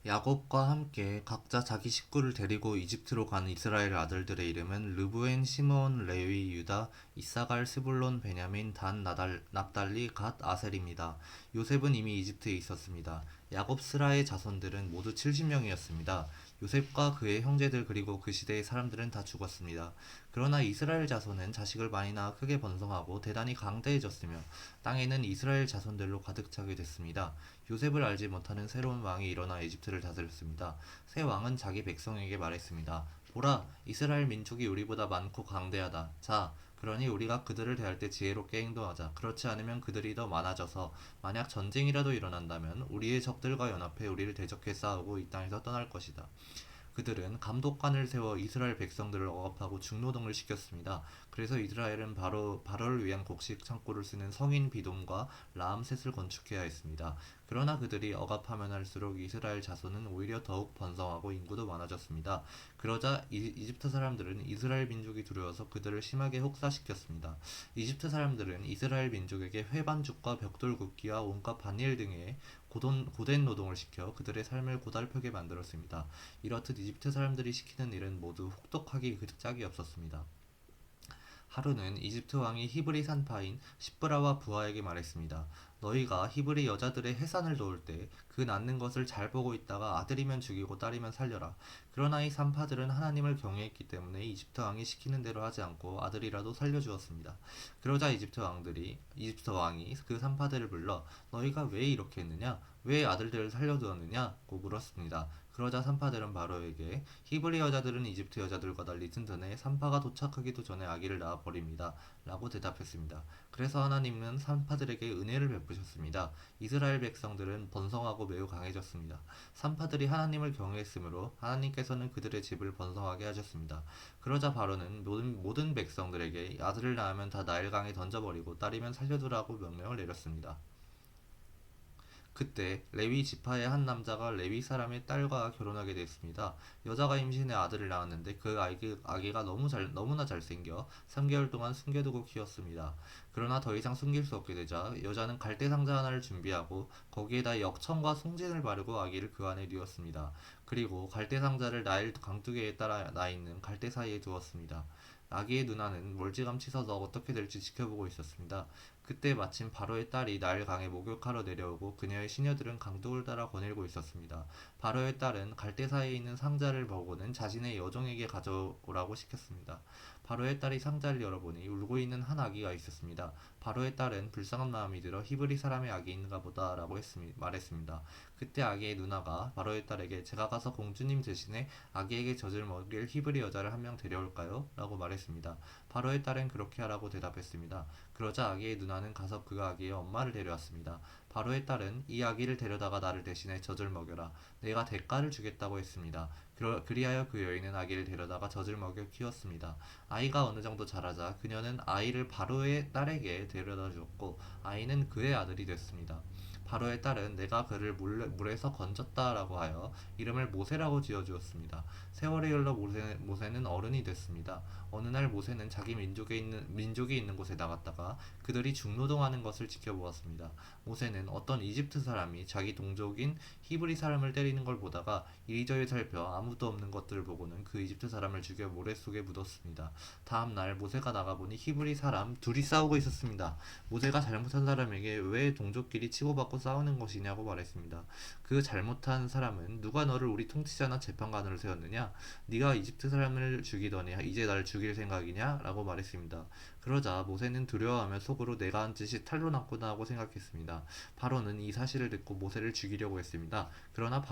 야곱과 함께 각자 자기 식구를 데리고 이집트로 간 이스라엘 아들들의 이름은 르브엔, 시므온, 레위, 유다, 이사갈, 스불론, 베냐민, 단, 납달리, 갓, 아셀입니다. 요셉은 이미 이집트에 있었습니다. 야곱 스라의 자손들은 모두 70명이었습니다. 요셉과 그의 형제들 그리고 그 시대의 사람들은 다 죽었습니다. 그러나 이스라엘 자손은 자식을 많이 낳아 크게 번성하고 대단히 강대해졌으며 땅에는 이스라엘 자손들로 가득 차게 됐습니다. 요셉을 알지 못하는 새로운 왕이 일어나 이집트를 다스렸습니다. 새 왕은 자기 백성에게 말했습니다. 보라, 이스라엘 민족이 우리보다 많고 강대하다. 자, 그러니 우리가 그들을 대할 때 지혜롭게 행동하자. 그렇지 않으면 그들이 더 많아져서 만약 전쟁이라도 일어난다면 우리의 적들과 연합해 우리를 대적해 싸우고 이 땅에서 떠날 것이다. 그들은 감독관을 세워 이스라엘 백성들을 억압하고 중노동을 시켰습니다. 그래서 이스라엘은 바로를 위한 곡식 창고를 쓰는 성인 비돔과 라암셋을 건축해야 했습니다. 그러나 그들이 억압하면 할수록 이스라엘 자손은 오히려 더욱 번성하고 인구도 많아졌습니다. 그러자 이집트 사람들은 이스라엘 민족이 두려워서 그들을 심하게 혹사시켰습니다. 이집트 사람들은 이스라엘 민족에게 회반죽과 벽돌 굽기와 온갖 반일 등의 고된 노동을 시켜 그들의 삶을 고달프게 만들었습니다. 이렇듯 이집트 사람들이 시키는 일은 모두 혹독하기 그 짝이 없었습니다. 하루는 이집트 왕이 히브리 산파인 시브라와 부하에게 말했습니다. 너희가 히브리 여자들의 해산을 도울 때 그 낳는 것을 잘 보고 있다가 아들이면 죽이고 딸이면 살려라. 그러나 이 산파들은 하나님을 경외했기 때문에 이집트 왕이 시키는 대로 하지 않고 아들이라도 살려주었습니다. 그러자 이집트 왕이 그 산파들을 불러 너희가 왜 이렇게 했느냐? 왜 아들들을 살려두었느냐고 물었습니다. 그러자 산파들은 바로에게 히브리 여자들은 이집트 여자들과 달리 튼튼해 산파가 도착하기도 전에 아기를 낳아 버립니다. 라고 대답했습니다. 그래서 하나님은 산파들에게 은혜를 베푸셨습니다. 이스라엘 백성들은 번성하고 매우 강해졌습니다. 산파들이 하나님을 경외했으므로 하나님께서는 그들의 집을 번성하게 하셨습니다. 그러자 바로는 모든 백성들에게 아들을 낳으면 다 나일강에 던져버리고 딸이면 살려두라고 명령을 내렸습니다. 그때 레위 지파의 한 남자가 레위 사람의 딸과 결혼하게 됐습니다. 여자가 임신해 아들을 낳았는데 그 아기가 너무나 잘생겨 3개월 동안 숨겨두고 키웠습니다. 그러나 더 이상 숨길 수 없게 되자 여자는 갈대 상자 하나를 준비하고 거기에다 역청과 송진을 바르고 아기를 그 안에 뉘었습니다. 그리고 갈대 상자를 나일 강두개에 따라 나 있는 갈대 사이에 두었습니다. 아기의 누나는 멀찌감치 서서 어떻게 될지 지켜보고 있었습니다. 그때 마침 바로의 딸이 나일 강에 목욕하러 내려오고 그녀의 시녀들은 강둑을 따라 거닐고 있었습니다. 바로의 딸은 갈대 사이에 있는 상자를 보고는 자신의 여종에게 가져오라고 시켰습니다. 바로의 딸이 상자를 열어보니 울고 있는 한 아기가 있었습니다. 바로의 딸은 불쌍한 마음이 들어 히브리 사람의 아기 있는가 보다라고 말했습니다. 그때 아기의 누나가 바로의 딸에게 제가 가서 공주님 대신에 아기에게 젖을 먹일 히브리 여자를 한 명 데려올까요? 라고 말했습니다. 바로의 딸은 그렇게 하라고 대답했습니다. 그러자 아기의 누나는 가서 그 아기의 엄마를 데려왔습니다. 바로의 딸은 이 아기를 데려다가 나를 대신해 젖을 먹여라. 내가 대가를 주겠다고 했습니다. 그리하여 그 여인은 아기를 데려다가 젖을 먹여 키웠습니다. 아이가 어느 정도 자라자 그녀는 아이를 바로의 딸에게 데려다 주었고 아이는 그의 아들이 됐습니다. 바로의 딸은 내가 그를 물에서 건졌다라고 하여 이름을 모세라고 지어주었습니다. 세월이 흘러 모세는 어른이 됐습니다. 어느 날 모세는 자기 민족이 있는 곳에 나갔다가 그들이 중노동하는 것을 지켜보았습니다. 모세는 어떤 이집트 사람이 자기 동족인 히브리 사람을 때리는 걸 보다가 이리저리 살펴 아무도 없는 것들을 보고는 그 이집트 사람을 죽여 모래 속에 묻었습니다. 다음 날 모세가 나가보니 히브리 사람 둘이 싸우고 있었습니다. 모세가 잘못한 사람에게 왜 동족끼리 치고받고 싸우는 것이냐고 말했습니다. 그 잘못한 사람은 누가 너를 우리 통치자나 재판관으로 세웠느냐? 네가 이집트 사람을 죽이더니 이제 날 죽일 생각이냐? 라고 말했습니다. 그러자 모세는 두려워하며 속으로 내가 한 짓이 탈로 났구나 하고 생각했습니다. 바로는 이 사실을 듣고 모세를 죽이려고 했습니다. 그러나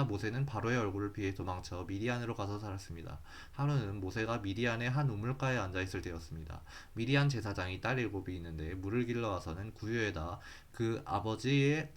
모세는 바로의 얼굴을 피해 도망쳐 미디안으로 가서 살았습니다. 하루는 모세가 미디안의 한 우물가에 앉아 있을 때였습니다. 미디안 제사장이 딸 일곱이 있는데 물을 길러 와서는 구유에다 그 아버지의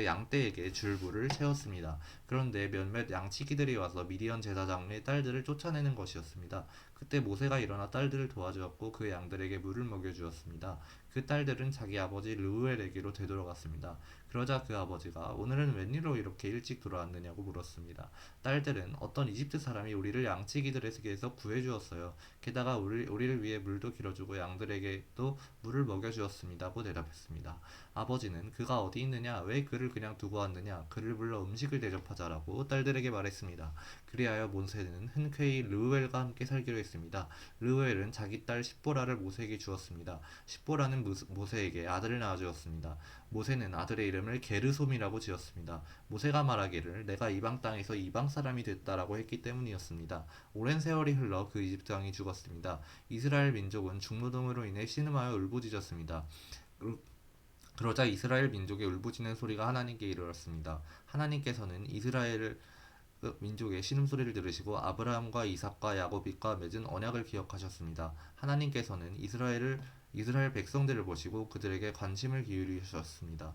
양떼에게 줄 물을 채웠습니다. 그런데 몇몇 양치기들이 와서 미디안 제사장의 딸들을 쫓아내는 것이었습니다. 그때 모세가 일어나 딸들을 도와주었고 그 양들에게 물을 먹여주었습니다. 그 딸들은 자기 아버지 르우엘에게로 되돌아갔습니다. 그러자 그 아버지가 오늘은 웬일로 이렇게 일찍 돌아왔느냐고 물었습니다. 딸들은 어떤 이집트 사람이 우리를 양치기들에게서 구해주었어요. 게다가 우리를 위해 물도 길어주고 양들에게도 물을 먹여주었습니다고 대답했습니다. 아버지는 그가 어디 있느냐? 왜 그를 그냥 두고 왔느냐? 그를 불러 음식을 대접하자라고 딸들에게 말했습니다. 그리하여 모세는 흔쾌히 르우엘과 함께 살기로 했습니다. 르우엘은 자기 딸 십보라를 모세에게 주었습니다. 십보라는 모세에게 아들을 낳아주었습니다. 모세는 아들의 이름을 게르솜이라고 지었습니다. 모세가 말하기를 내가 이방 땅에서 이방 사람이 됐다라고 했기 때문이었습니다. 오랜 세월이 흘러 그 이집트 왕이 죽었습니다. 이스라엘 민족은 중노동으로 인해 신음하여 울부짖었습니다. 그러자 이스라엘 민족의 울부짖는 소리가 하나님께 이르렀습니다. 하나님께서는 이스라엘 민족의 신음소리를 들으시고 아브라함과 이삭과 야곱과 맺은 언약을 기억하셨습니다. 하나님께서는 이스라엘 백성들을 보시고 그들에게 관심을 기울이셨습니다.